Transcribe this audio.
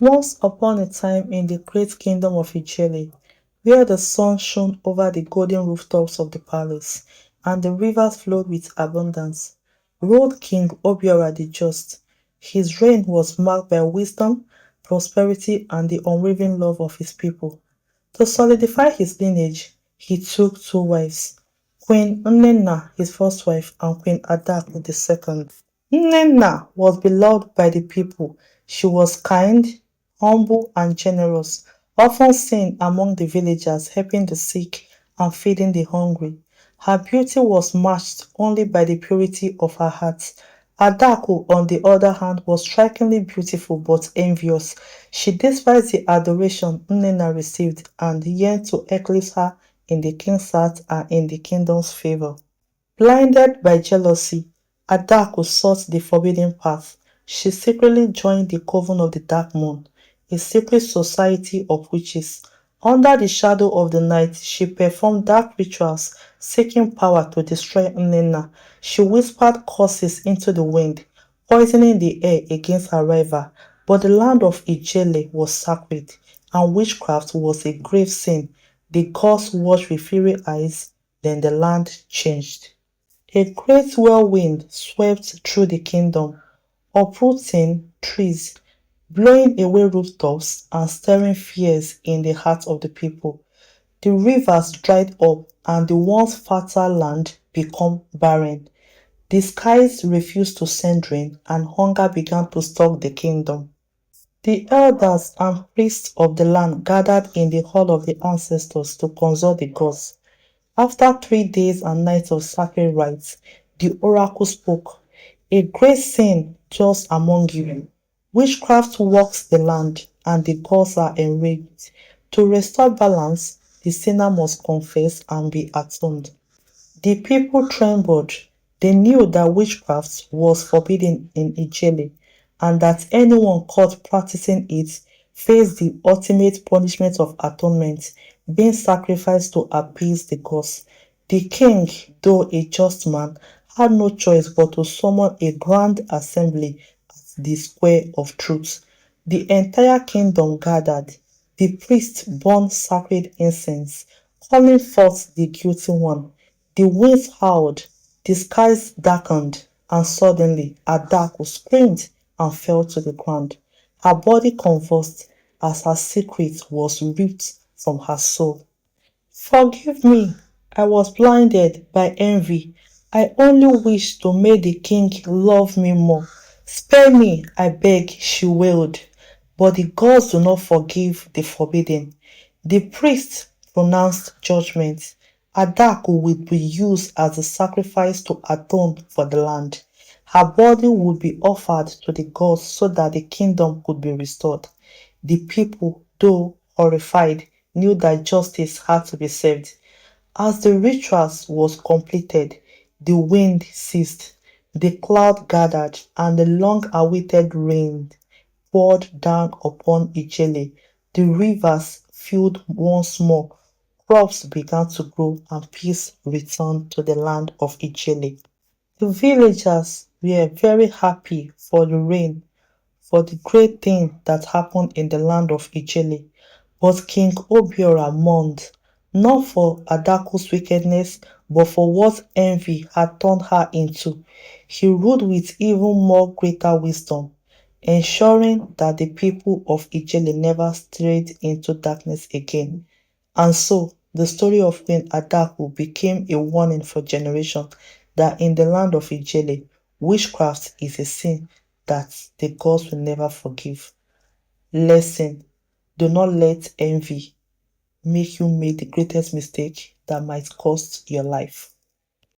Once upon a time in the great kingdom of IJELE, where the sun shone over the golden rooftops of the palace, and the rivers flowed with abundance, ruled King Obiora the Just. His reign was marked by wisdom, prosperity, and the unwavering love of his people. To solidify his lineage, he took two wives, Queen Nnenna, his first wife, and Queen Adaku the second. Nnenna was beloved by the people. She was kind, humble, and generous, often seen among the villagers helping the sick and feeding the hungry. Her beauty was matched only by the purity of her heart. Adaku, on the other hand, was strikingly beautiful but envious. She despised the adoration Nnenna received and yearned to eclipse her in the king's heart and in the kingdom's favor. Blinded by jealousy, Adaku sought the forbidden path. She secretly joined the Coven of the Dark Moon, a secret society of witches. Under the shadow of the night, she performed dark rituals, seeking power to destroy Nnenna. She whispered curses into the wind, poisoning the air against her rival. But the land of Ijele was sacred, and witchcraft was a grave sin. The gods watched with fiery eyes, then the land changed. A great whirlwind swept through the kingdom, uprooting trees, blowing away rooftops, and stirring fears in the hearts of the people. The rivers dried up, and the once fertile land became barren. The skies refused to send rain, and hunger began to stalk the kingdom. The elders and priests of the land gathered in the hall of the ancestors to consult the gods. After 3 days and nights of sacred rites, the oracle spoke. A great sin dwells among you. Witchcraft walks the land, and the gods are enraged. To restore balance, the sinner must confess and be atoned. The people trembled. They knew that witchcraft was forbidden in Ijele, and that anyone caught practicing it faced the ultimate punishment of atonement, being sacrificed to appease the gods. The king, though a just man, had no choice but to summon a grand assembly at the Square of Truth. The entire kingdom gathered. The priests burned sacred incense, calling forth the guilty one. The winds howled, the skies darkened, and suddenly Adaku screamed and fell to the ground. Her body convulsed as her secret was ripped from her soul. Forgive me, I was blinded by envy. I only wished to make the king love me more. Spare me, I beg, she wailed. But the gods do not forgive the forbidden. The priest pronounced judgment. Adaku would be used as a sacrifice to atone for the land. Her body would be offered to the gods so that the kingdom could be restored. The people, though horrified, knew that justice had to be served. As the rituals was completed, the wind ceased, the cloud gathered, and the long-awaited rain poured down upon Ijele. The rivers filled once more, crops began to grow, and peace returned to the land of Ijele. The villagers were very happy for the rain, for the great thing that happened in the land of Ijele. But King Obiora mourned, not for Adaku's wickedness, but for what envy had turned her into. He ruled with even more greater wisdom, ensuring that the people of Ijele never strayed into darkness again. And so, the story of Queen Adaku became a warning for generations that in the land of Ijele, witchcraft is a sin that the gods will never forgive. Lesson: do not let envy make you make the greatest mistake that might cost your life.